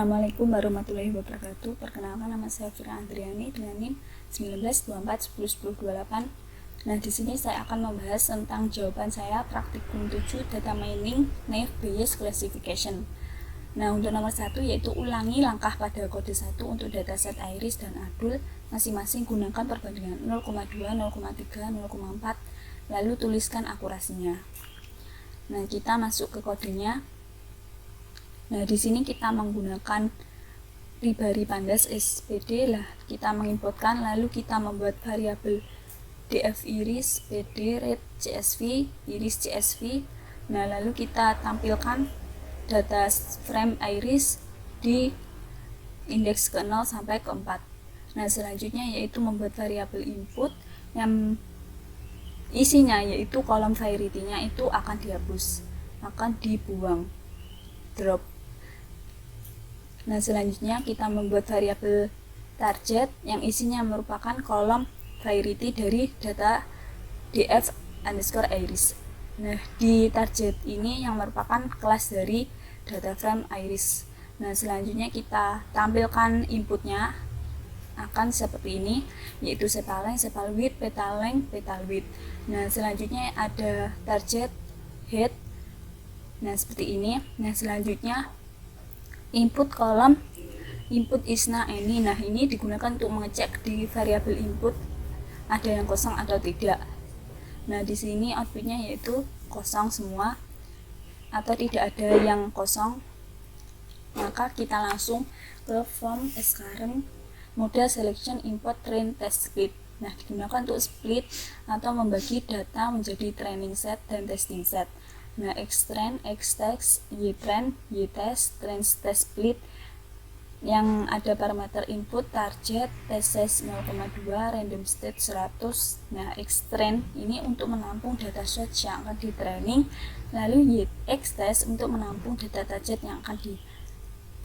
Assalamualaikum warahmatullahi wabarakatuh. Perkenalkan, nama saya Fira Andriani dengan NIM 1924101028. Nah, di sini saya akan membahas tentang jawaban saya praktikum 7 data mining naive Bayes classification. Nah, untuk nomor 1 yaitu ulangi langkah pada kode 1 untuk dataset iris dan adul masing-masing, gunakan perbandingan 0,2, 0,3, 0,4 lalu tuliskan akurasinya. Nah, kita masuk ke kodenya. Nah, di sini kita menggunakan Ribari Pandas SPD lah, kita menginputkan, lalu kita membuat variabel df iris, pd, rate, csv, iris csv. Nah, lalu kita tampilkan data frame iris di indeks ke 0 sampai ke 4. Nah, selanjutnya yaitu membuat variabel input yang isinya yaitu kolom variety-nya itu akan dihapus, akan dibuang, drop. Nah, selanjutnya kita membuat variabel target yang isinya merupakan kolom variety dari data df underscore iris. Nah, di target ini yang merupakan kelas dari data frame iris. Nah, selanjutnya kita tampilkan inputnya akan seperti ini, yaitu sepal length, sepal width, petal length, petal width. Nah, selanjutnya ada target head. Nah, seperti ini. Nah, selanjutnya input kolom input isna any. Nah, ini digunakan untuk mengecek di variabel input ada yang kosong atau tidak. Nah, di sini outputnya yaitu kosong semua atau tidak ada yang kosong. Maka kita langsung ke form SKRM model selection import train test split. Nah, digunakan untuk split atau membagi data menjadi training set dan testing set. Nah, xtrain, xtest, ytrain, ytest, train test split yang ada parameter input, target, test 0,2, random state 100. Nah, xtrain ini untuk menampung data source yang akan di training, lalu xtest untuk menampung data target yang akan di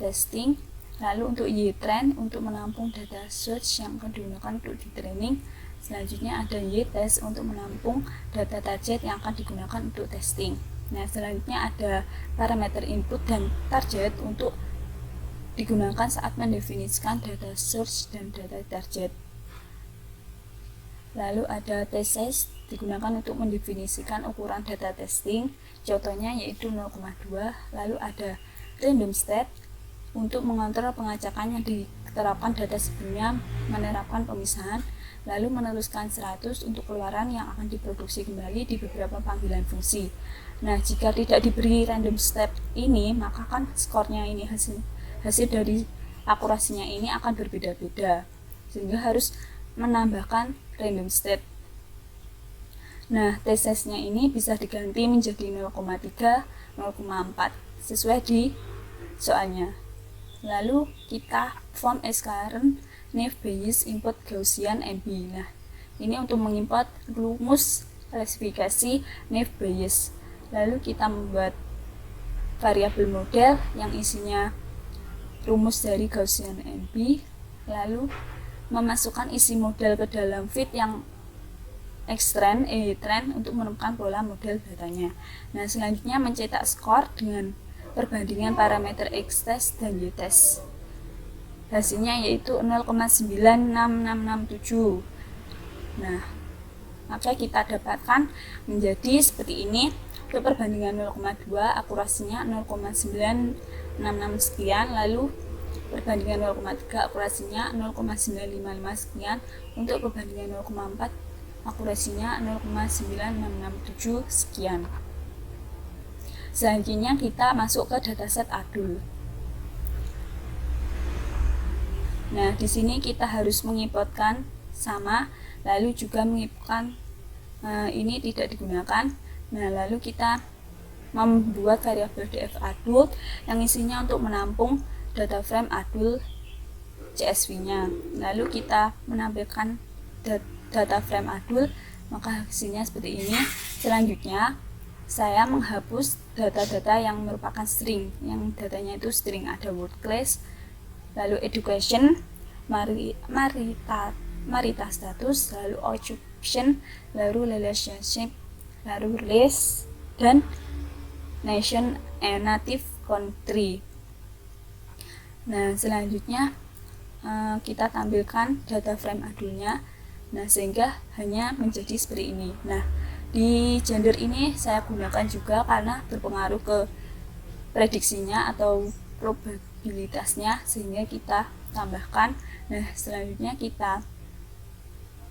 testing, lalu untuk ytrain untuk menampung data source yang akan digunakan untuk di training. Selanjutnya ada ytest untuk menampung data target yang akan digunakan untuk testing. Nah, selanjutnya ada parameter input dan target untuk digunakan saat mendefinisikan data source dan data target. Lalu ada test size digunakan untuk mendefinisikan ukuran data testing, contohnya yaitu 0,2. Lalu ada random state untuk mengontrol pengacakan yang diterapkan data sebelumnya, menerapkan pemisahan, lalu meneruskan 100 untuk keluaran yang akan diproduksi kembali di beberapa panggilan fungsi. Nah, jika tidak diberi random step ini, maka kan skornya ini hasil dari akurasinya ini akan berbeda-beda, sehingga harus menambahkan random step. Nah, test size-nya ini bisa diganti menjadi 0,3, 0,4 sesuai di soalnya. Lalu kita form SKRM naive Bayes input Gaussian NB. Nah, ini untuk mengimport rumus klasifikasi naive Bayes. Lalu kita membuat variabel model yang isinya rumus dari Gaussian NB, lalu memasukkan isi model ke dalam fit yang xtrain, ytrain untuk menemukan pola model datanya. Nah, selanjutnya mencetak skor dengan perbandingan parameter xtest dan ytest. Hasilnya yaitu 0,96667. Nah, maka kita dapatkan menjadi seperti ini. Untuk perbandingan 0,2 akurasinya 0,966 sekian, lalu perbandingan 0,3 akurasinya 0,955 sekian, untuk perbandingan 0,4 akurasinya 0,9667 sekian. Selanjutnya kita masuk ke dataset adul. Nah, di sini kita harus menginputkan sama, lalu juga menginputkan ini tidak digunakan. Nah, lalu kita membuat variabel df adul yang isinya untuk menampung data frame adul csv-nya. Lalu kita menampilkan data frame adul, maka hasilnya seperti ini. Selanjutnya saya menghapus data-data yang merupakan string, yang datanya itu string, ada word class, lalu education, marita status, lalu occupation, lalu relationship, lalu race, dan nation and native country. Nah, selanjutnya kita tampilkan data frame adulnya. Nah, sehingga hanya menjadi seperti ini. Nah, di gender ini saya gunakan juga karena berpengaruh ke prediksinya atau probabilitasnya, sehingga kita tambahkan. Nah, selanjutnya kita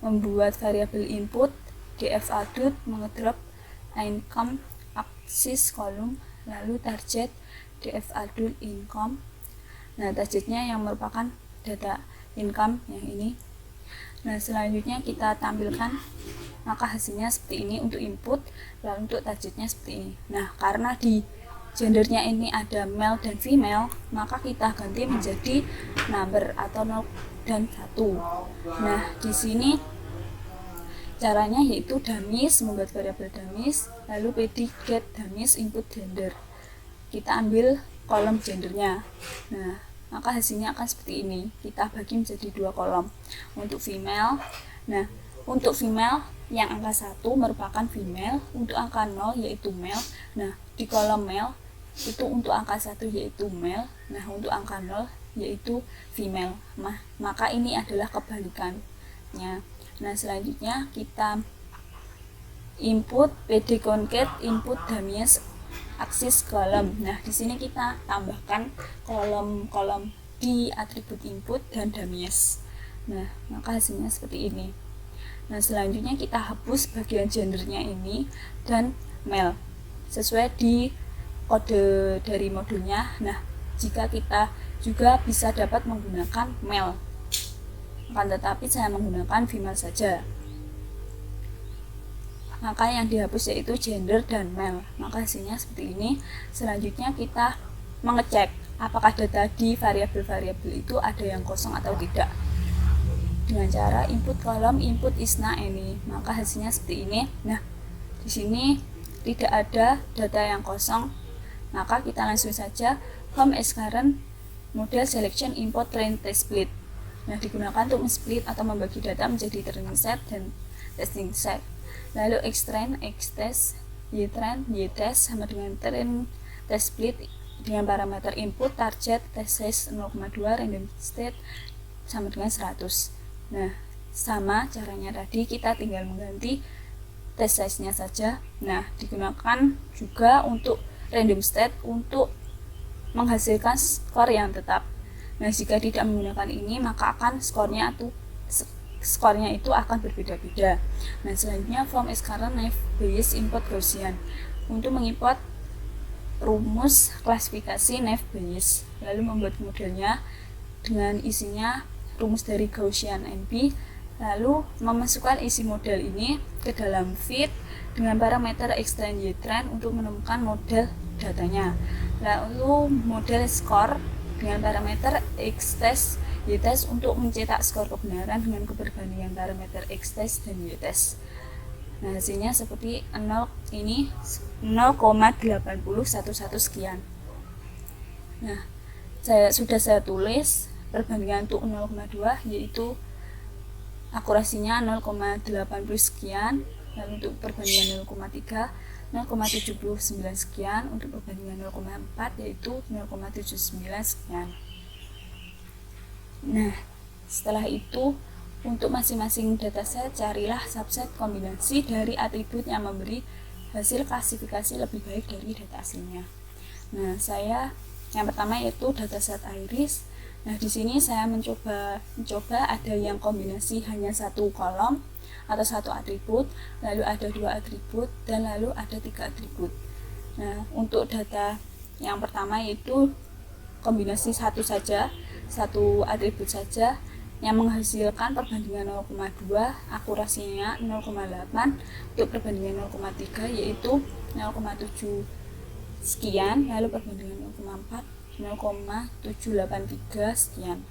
membuat variabel input df adult, mengedrop income axis kolom, lalu target df adult income. Nah, targetnya yang merupakan data income yang ini. Nah, selanjutnya kita tampilkan, maka hasilnya seperti ini untuk input, lalu untuk targetnya seperti ini. Nah, karena di gendernya ini ada male dan female, maka kita ganti menjadi number atau 0 dan 1. Nah, di sini caranya yaitu dummies, membuat variabel dummies, lalu predict dummies input gender. Kita ambil kolom gendernya. Nah, maka hasilnya akan seperti ini. Kita bagi menjadi 2 kolom untuk female. Nah, untuk female yang angka 1 merupakan female, untuk angka 0 yaitu male. Nah, di kolom male itu untuk angka 1 yaitu male, nah untuk angka 0 yaitu female. Maka ini adalah kebalikannya. Nah, selanjutnya kita input pd concat input dummies aksis kolom. Nah, di sini kita tambahkan kolom-kolom di atribut input dan dummies. Nah, maka hasilnya seperti ini. Nah, selanjutnya kita hapus bagian gendernya ini dan male sesuai di kode dari modulnya. Nah, jika kita juga bisa dapat menggunakan male, akan tetapi saya menggunakan female saja. Maka yang dihapus yaitu gender dan male. Maka hasilnya seperti ini. Selanjutnya kita mengecek apakah data di variabel-variabel itu ada yang kosong atau tidak dengan cara input kolom input isna ini. Maka hasilnya seperti ini. Nah, di sini tidak ada data yang kosong, maka kita langsung saja home as current model selection import train test split. Nah, digunakan untuk men-split atau membagi data menjadi training set dan testing set. Lalu xtrain, xtest, ytrain, ytest sama dengan train test split dengan parameter input target test size 0,2 random state sama dengan 100. Nah, sama caranya tadi, kita tinggal mengganti test size-nya saja. Nah, digunakan juga untuk random state untuk menghasilkan skor yang tetap. Nah, jika tidak menggunakan ini, maka akan skornya itu akan berbeda-beda. Nah, selanjutnya form as current naive Bayes import Gaussian untuk mengimport rumus klasifikasi naive Bayes, lalu membuat modelnya dengan isinya rumus dari Gaussian NP, lalu memasukkan isi model ini ke dalam fit dengan parameter xtrain ytrain untuk menemukan model datanya, lalu model skor dengan parameter xtest ytest untuk mencetak skor kebenaran dengan keperbandingan parameter xtest dan ytest. Nah, hasilnya seperti 0 ini 0,8011 sekian. Nah, saya tulis perbandingan untuk 0,2 yaitu akurasinya 0,80 sekian, lalu untuk perbandingan 0,3 0,79 sekian, untuk perbandingan 0,4 yaitu 0,79 sekian. Nah, setelah itu untuk masing-masing dataset carilah subset kombinasi dari atribut yang memberi hasil klasifikasi lebih baik dari data aslinya. Nah, saya yang pertama yaitu dataset iris. Nah, di sini saya mencoba ada yang kombinasi hanya satu kolom atau satu atribut, lalu ada 2 atribut, dan lalu ada 3 atribut. Nah, untuk data yang pertama yaitu kombinasi satu atribut saja yang menghasilkan perbandingan 0,2, akurasinya 0,8, untuk perbandingan 0,3 yaitu 0,7 sekian, lalu perbandingan 0,4 0,783 sekian.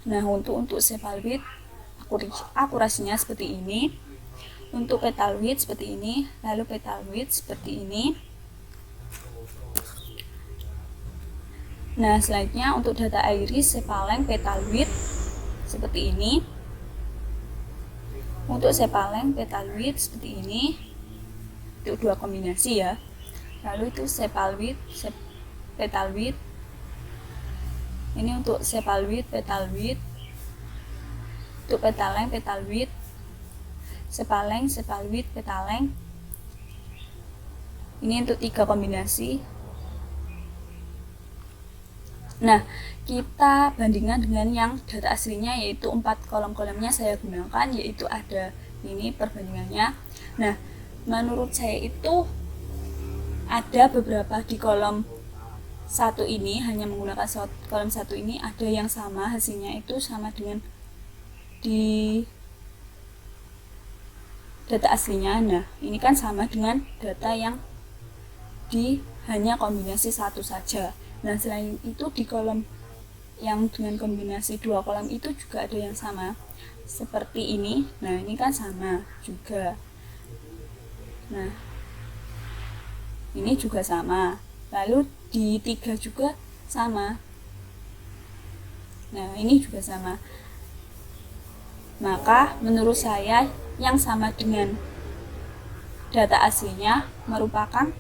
Nah, untuk sepal width akurasinya seperti ini, untuk petal width seperti ini, lalu petal width seperti ini. Nah, selanjutnya untuk data iris sepaleng petal width seperti ini. Untuk sepaleng petal width seperti ini, itu 2 kombinasi ya. Lalu itu sepal width petal width Ini untuk sepal width, petal width. Untuk petal length, petal width, sepal length, sepal width, petal length. Ini untuk 3 kombinasi. Nah, kita bandingkan dengan yang data aslinya, yaitu 4 kolom-kolomnya saya gunakan, yaitu ada ini perbandingannya. Nah, menurut saya itu ada beberapa di kolom 1 ini, hanya menggunakan kolom 1 ini, ada yang sama, hasilnya itu sama dengan di data aslinya. Nah, ini kan sama dengan data yang di hanya kombinasi 1 saja. Nah, selain itu di kolom yang dengan kombinasi 2 kolom itu juga ada yang sama seperti ini. Nah, ini kan sama juga. Nah, ini juga sama. Lalu di 3 juga sama. Nah, ini juga sama. Maka menurut saya yang sama dengan data aslinya merupakan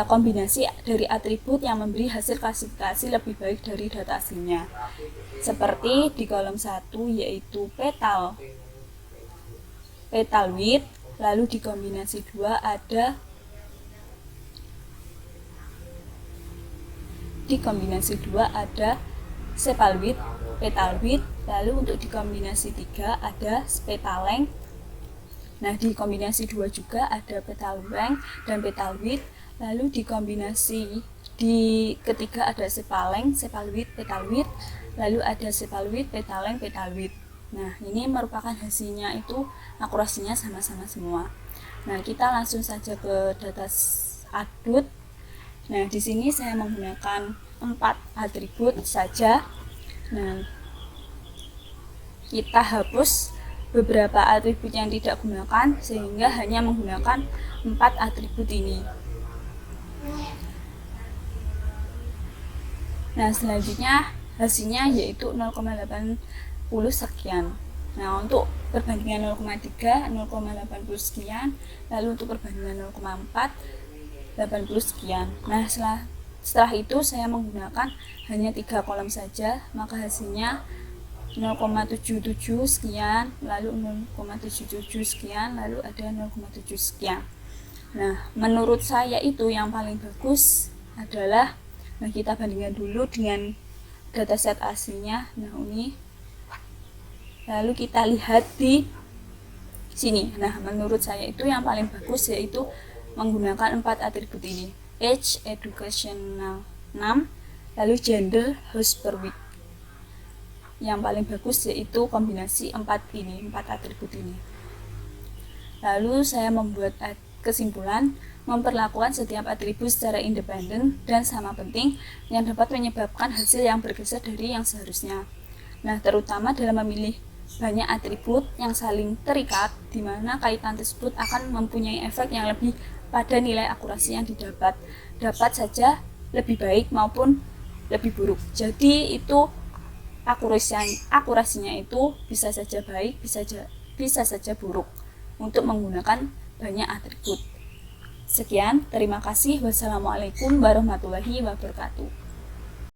kombinasi dari atribut yang memberi hasil klasifikasi lebih baik dari data aslinya. Seperti di kolom 1 yaitu petal width, lalu di kombinasi 2 ada sepal width, petal width, lalu untuk di kombinasi 3 ada petal length. Nah, di kombinasi 2 juga ada petal length dan petal width. Lalu di kombinasi di ketiga ada sepal length, sepal width, petal width, lalu ada sepal width, petal length, petal width. Nah, ini merupakan hasilnya itu akurasinya sama-sama semua. Nah, kita langsung saja ke data adut. Nah, di sini saya menggunakan 4 atribut saja. Nah, kita hapus beberapa atribut yang tidak gunakan sehingga hanya menggunakan 4 atribut ini. Nah, selanjutnya hasilnya yaitu 0,80 sekian. Nah, untuk perbandingan 0,3, 0,80 sekian, lalu untuk perbandingan 0,4, 80 sekian. Nah, setelah itu saya menggunakan hanya 3 kolom saja, maka hasilnya 0,77 sekian, lalu 0,77 sekian, lalu ada 0,7 sekian. Nah, menurut saya itu yang paling bagus adalah, nah kita bandingkan dulu dengan dataset aslinya. Nah, ini lalu kita lihat di sini. Nah, menurut saya itu yang paling bagus yaitu menggunakan 4 atribut ini. Age, educational 6, lalu gender, house per week. Yang paling bagus yaitu kombinasi 4 atribut ini. Lalu saya membuat kesimpulan, memperlakukan setiap atribut secara independen dan sama penting yang dapat menyebabkan hasil yang bergeser dari yang seharusnya. Nah, terutama dalam memilih banyak atribut yang saling terikat, di mana kaitan tersebut akan mempunyai efek yang lebih pada nilai akurasi yang didapat. Dapat saja lebih baik maupun lebih buruk. Jadi itu akurasinya itu bisa saja baik, bisa saja buruk untuk menggunakan banyak atribut. Sekian, terima kasih. Wassalamualaikum warahmatullahi wabarakatuh.